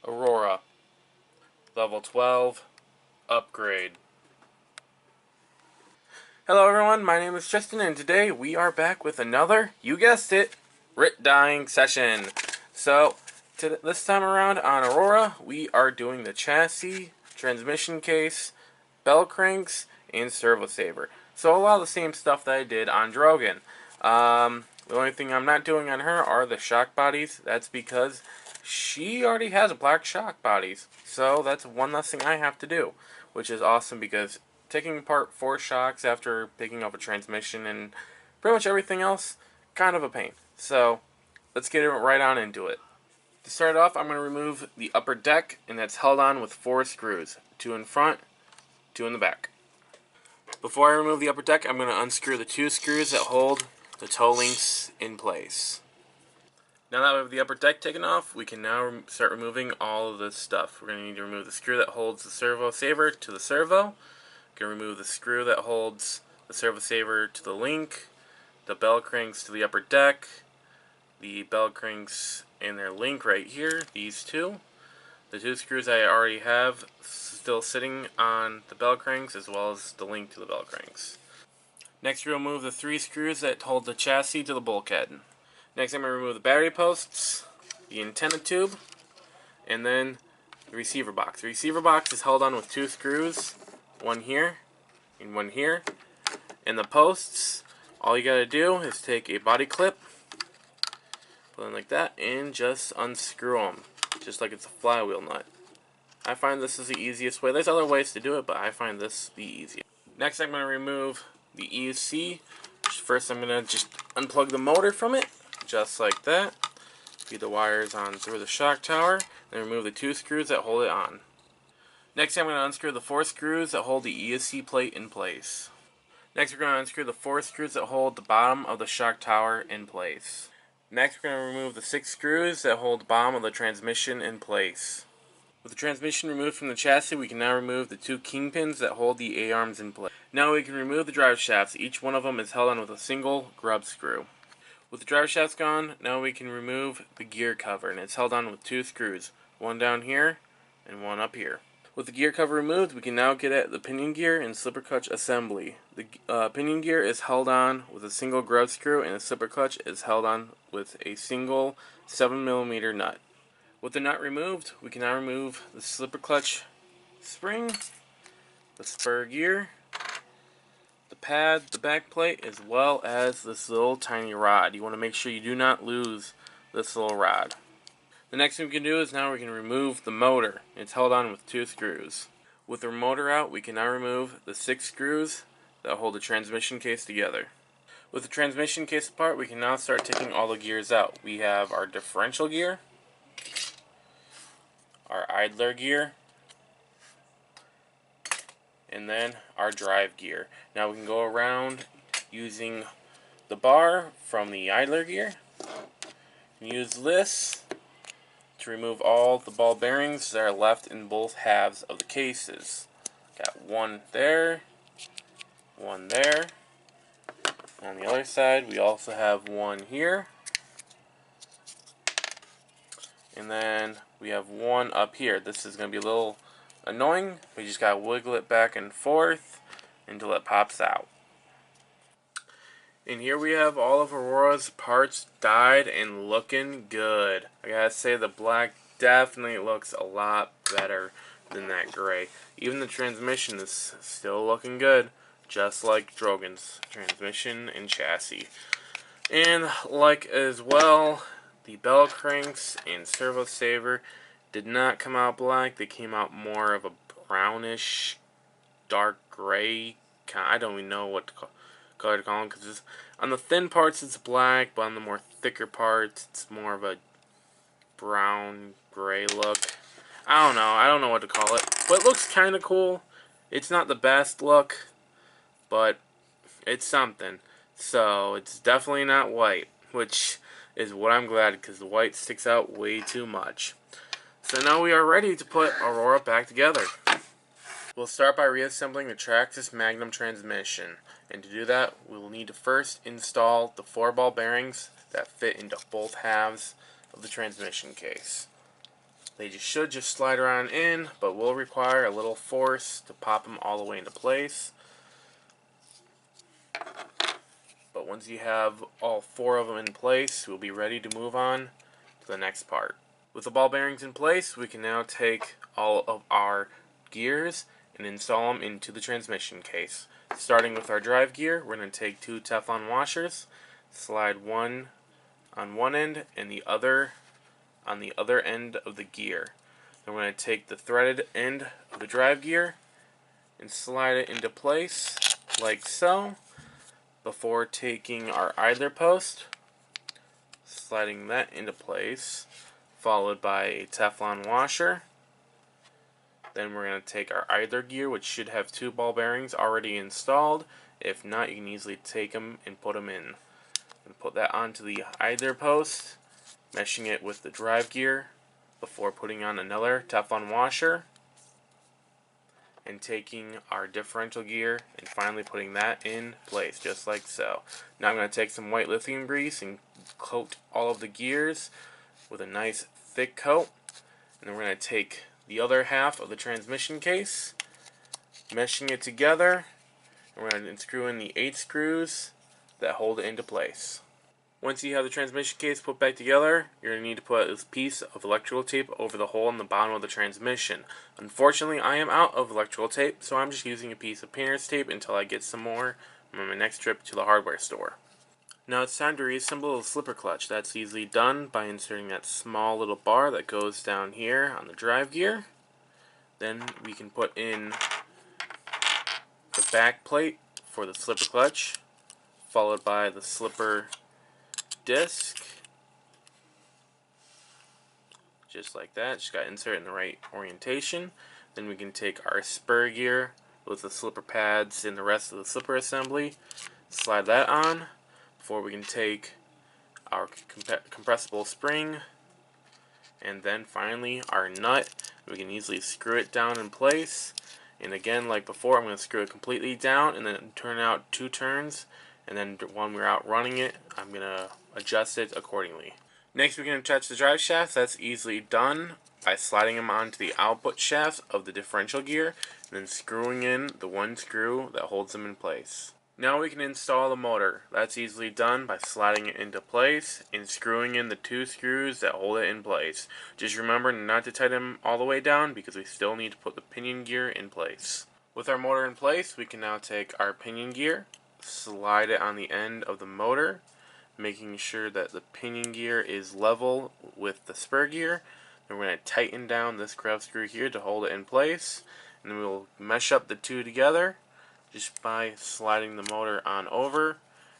Aroura, level 12, upgrade. Hello everyone, my name is Tristan, and today we are back with another, you guessed it, Rit Dyeing session. So, this time around on Aroura, we are doing the chassis, transmission case, bell cranks, and servo saver. So a lot of the same stuff that I did on Drogan. The only thing I'm not doing on her are the shock bodies. That's because she already has a black shock bodies. So that's one less thing I have to do, which is awesome because taking apart 4 shocks after picking up a transmission and pretty much everything else, kind of a pain. So let's get right on into it. To start off, I'm going to remove the upper deck, and that's held on with 4 screws. 2 in front, 2 in the back. Before I remove the upper deck, I'm going to unscrew the 2 screws that hold the toe links in place. Now that we have the upper deck taken off, we can now start removing all of this stuff. We're going to need to remove the screw that holds the servo saver to the servo. We're going to remove the screw that holds the servo saver to the link, the bell cranks to the upper deck, the bell cranks and their link right here, these 2. The 2 screws I already have still sitting on the bell cranks, as well as the link to the bell cranks. Next, we'll remove the 3 screws that hold the chassis to the bulkhead. Next, I'm going to remove the battery posts, the antenna tube, and then the receiver box. The receiver box is held on with 2 screws, one here and one here. And the posts, all you got to do is take a body clip, put it like that, and just unscrew them, just like it's a flywheel nut. I find this is the easiest way. There's other ways to do it, but I find this the easiest. Next, I'm going to remove the ESC. First, I'm going to just unplug the motor from it, just like that. Feed the wires on through the shock tower, and remove the 2 screws that hold it on. Next, I'm going to unscrew the 4 screws that hold the ESC plate in place. Next, we're going to unscrew the 4 screws that hold the bottom of the shock tower in place. Next, we're going to remove the 6 screws that hold the bottom of the transmission in place. With the transmission removed from the chassis, we can now remove the 2 kingpins that hold the A-arms in place. Now we can remove the drive shafts. Each one of them is held on with a single grub screw. With the drive shafts gone, now we can remove the gear cover, and it's held on with 2 screws, one down here and one up here. With the gear cover removed, we can now get at the pinion gear and slipper clutch assembly. The pinion gear is held on with a single grub screw, and the slipper clutch is held on with a single 7mm nut. With the nut removed, we can now remove the slipper clutch spring, the spur gear, the pad, the back plate, as well as this little tiny rod. You want to make sure you do not lose this little rod. The next thing we can do is now we can remove the motor. It's held on with 2 screws. With the motor out, we can now remove the 6 screws that hold the transmission case together. With the transmission case apart, we can now start taking all the gears out. We have our differential gear, our idler gear, and then our drive gear. Now we can go around using the bar from the idler gear and use this to remove all the ball bearings that are left in both halves of the cases. Got one there, one there. On the other side, we also have one here. And then we have one up here. This is going to be a little annoying. We just got to wiggle it back and forth until it pops out. And here we have all of Aroura's parts dyed and looking good. I gotta say, the black definitely looks a lot better than that gray. Even the transmission is still looking good, just like Drogan's transmission and chassis. And like as well, the bell cranks and servo saver did not come out black. They came out more of a brownish, dark gray. I don't even know what color to call them, because on the thin parts it's black, but on the more thicker parts it's more of a brown gray look. I don't know what to call it, but it looks kind of cool. It's not the best look, but it's something. So it's definitely not white, which is what I'm glad, because the white sticks out way too much. So now we are ready to put Aroura back together. We'll start by reassembling the Traxxas Magnum transmission, and to do that we will need to first install the 4-ball bearings that fit into both halves of the transmission case. They should just slide around in, but will require a little force to pop them all the way into place. But once you have all 4 of them in place, we'll be ready to move on to the next part. With the ball bearings in place, we can now take all of our gears and install them into the transmission case. Starting with our drive gear, we're going to take 2 Teflon washers, slide one on one end and the other on the other end of the gear. Then we're going to take the threaded end of the drive gear and slide it into place like so, before taking our idler post, sliding that into place, followed by a Teflon washer. Then we're going to take our idler gear, which should have 2 ball bearings already installed. If not, you can easily take them and put them in. And put that onto the idler post, meshing it with the drive gear before putting on another Teflon washer, and taking our differential gear and finally putting that in place, just like so. Now I'm going to take some white lithium grease and coat all of the gears with a nice thick coat. And then we're going to take the other half of the transmission case, meshing it together, and we're going to screw in the 8 screws that hold it into place. Once you have the transmission case put back together, you're going to need to put this piece of electrical tape over the hole in the bottom of the transmission. Unfortunately, I am out of electrical tape, so I'm just using a piece of painter's tape until I get some more on my next trip to the hardware store. Now it's time to reassemble the slipper clutch. That's easily done by inserting that small little bar that goes down here on the drive gear. Then we can put in the back plate for the slipper clutch, followed by the slipper disc, just like that. Just got to insert it in the right orientation. Then we can take our spur gear with the slipper pads and the rest of the slipper assembly, slide that on, before we can take our compressible spring, and then finally our nut. We can easily screw it down in place, and again, like before, I'm going to screw it completely down and then turn out 2 turns, and then when we're out running it, I'm going to adjust it accordingly. Next, we can attach the drive shafts. That's easily done by sliding them onto the output shafts of the differential gear and then screwing in the 1 screw that holds them in place. Now we can install the motor. That's easily done by sliding it into place and screwing in the 2 screws that hold it in place. Just remember not to tighten them all the way down because we still need to put the pinion gear in place. With our motor in place, we can now take our pinion gear, slide it on the end of the motor, making sure that the pinion gear is level with the spur gear. Then we're going to tighten down this ground screw here to hold it in place, and then we'll mesh up the 2 together just by sliding the motor on over.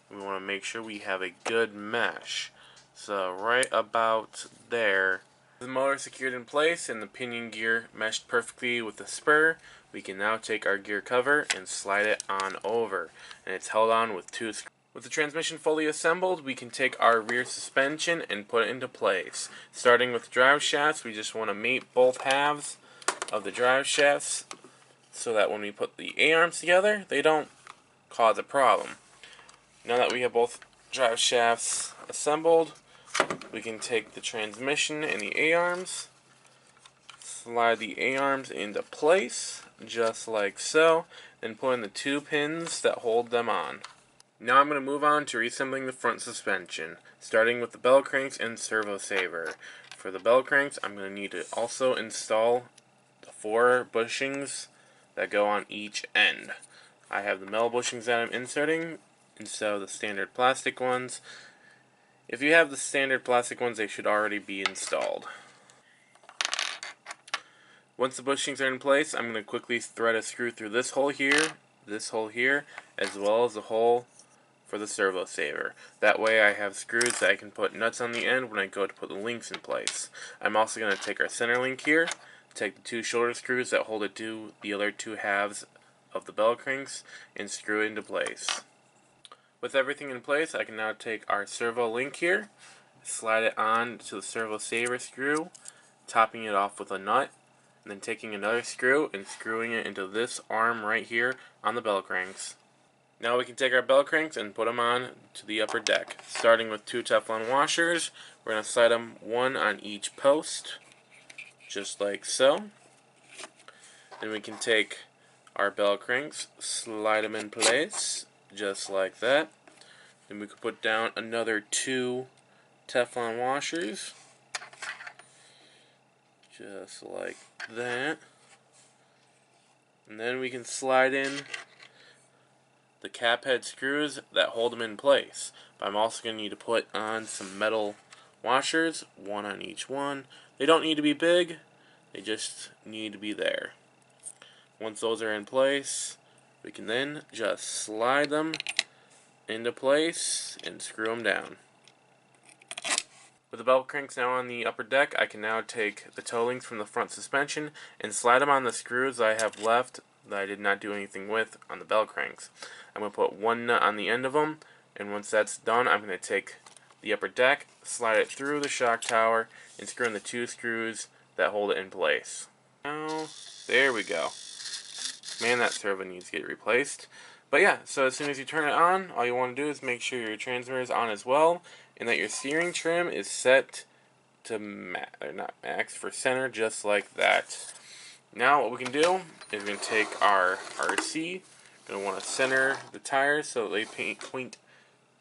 We want to make sure we have a good mesh. So right about there, the motor secured in place and the pinion gear meshed perfectly with the spur, we can now take our gear cover and slide it on over, and it's held on with 2 screws. With the transmission fully assembled, we can take our rear suspension and put it into place. Starting with the drive shafts, we just want to mate both halves of the drive shafts so that when we put the A-arms together, they don't cause a problem. Now that we have both drive shafts assembled, we can take the transmission and the A-arms, slide the A-arms into place, just like so, then put in the 2 pins that hold them on. Now I'm going to move on to reassembling the front suspension, starting with the bell cranks and servo saver. For the bell cranks, I'm going to need to also install the 4 bushings that go on each end. I have the metal bushings that I'm inserting instead of the standard plastic ones. If you have the standard plastic ones, they should already be installed. Once the bushings are in place, I'm going to quickly thread a screw through this hole here, as well as the hole for the servo saver. That way I have screws that I can put nuts on the end when I go to put the links in place. I'm also going to take our center link here, take the 2 shoulder screws that hold it to the other 2 halves of the bell cranks, and screw it into place. With everything in place, I can now take our servo link here, slide it on to the servo saver screw, topping it off with a nut, and then taking another screw and screwing it into this arm right here on the bell cranks. Now we can take our bell cranks and put them on to the upper deck. Starting with 2 Teflon washers, we're going to slide them 1 on each post, just like so. Then we can take our bell cranks, slide them in place, just like that. Then we could put down another 2 Teflon washers, just like that. And then we can slide in the cap head screws that hold them in place. But I'm also going to need to put on some metal washers, 1 on each one. They don't need to be big, they just need to be there. Once those are in place, we can then just slide them into place and screw them down. With the bell cranks now on the upper deck, I can now take the toe links from the front suspension and slide them on the screws I have left that I did not do anything with on the bell cranks. I'm going to put 1 nut on the end of them, and once that's done, I'm going to take the upper deck, slide it through the shock tower, and screw in the 2 screws that hold it in place. Now, there we go. Man, that servo needs to get replaced. But yeah, so as soon as you turn it on, all you want to do is make sure your transmitter is on as well, and that your steering trim is set to max for center, just like that. Now what we can do is we're going to take our RC, going to want to center the tires so they point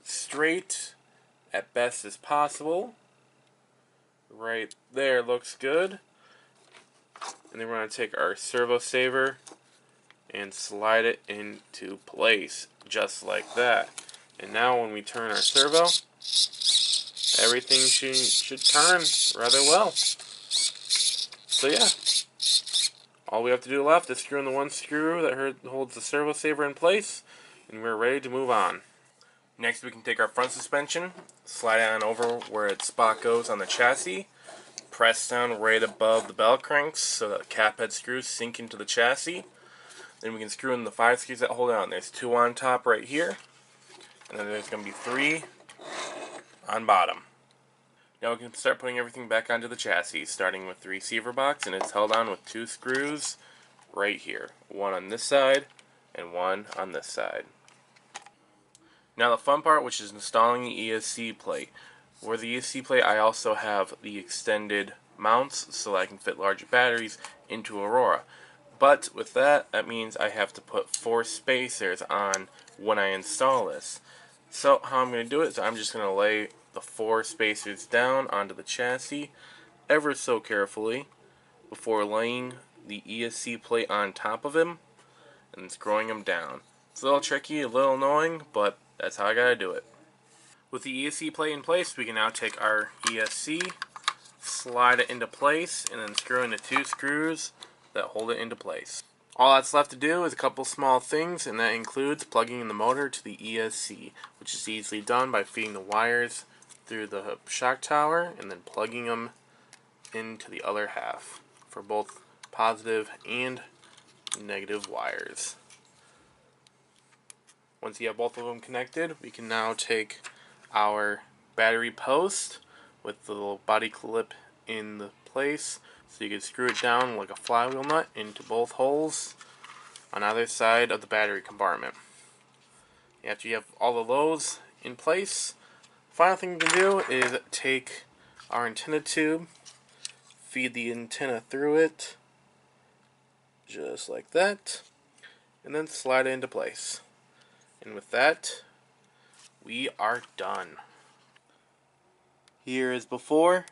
straight at best as possible. Right there looks good. And then we're going to take our servo saver and slide it into place, just like that. And now when we turn our servo, everything should turn rather well. So yeah, all we have to do left is screw in the 1 screw that holds the servo saver in place, and we're ready to move on. Next we can take our front suspension, slide it on over where its spot goes on the chassis, press down right above the bell cranks so that the cap head screws sink into the chassis. Then we can screw in the 5 screws that hold it on. There's 2 on top right here, and then there's going to be 3 on bottom. Now we can start putting everything back onto the chassis, starting with the receiver box, and it's held on with 2 screws right here. 1 on this side, and 1 on this side. Now the fun part, which is installing the ESC plate. Where the ESC plate, I also have the extended mounts so that I can fit larger batteries into Aurora. But with that, that means I have to put 4 spacers on when I install this. So how I'm going to do it is I'm just going to lay the 4 spacers down onto the chassis ever so carefully before laying the ESC plate on top of him and screwing him down. It's a little tricky, a little annoying, but that's how I gotta do it. With the ESC plate in place, we can now take our ESC, slide it into place, and then screw in the 2 screws that hold it into place. All that's left to do is a couple small things, and that includes plugging in the motor to the ESC, which is easily done by feeding the wires through the shock tower and then plugging them into the other half for both positive and negative wires. Once you have both of them connected, we can now take our battery post with the little body clip in the place, so you can screw it down like a flywheel nut into both holes on either side of the battery compartment. After you have all of those in place, the final thing you can do is take our antenna tube, feed the antenna through it, just like that, and then slide it into place. And with that, we are done. Here is before.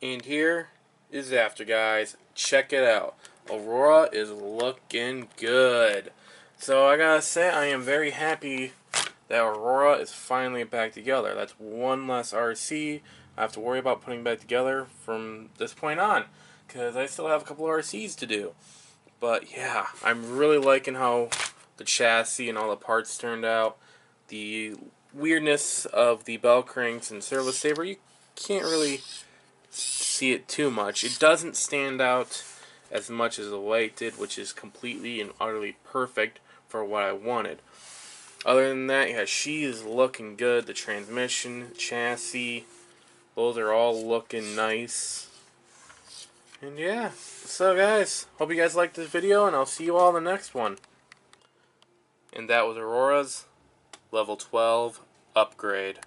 And here is after, guys. Check it out. Aurora is looking good. So I gotta say, I am very happy that Aurora is finally back together. That's one less RC I have to worry about putting back together from this point on, because I still have a couple of RCs to do. But yeah, I'm really liking how the chassis and all the parts turned out. The weirdness of the bell cranks and servo saver, you can't really see it too much. It doesn't stand out as much as the white did, which is completely and utterly perfect for what I wanted. Other than that, yeah, she is looking good. The transmission, chassis, Those are all looking nice. And yeah, so guys, hope you guys liked this video, and I'll see you all in the next one. And that was Aroura's level 12 upgrade.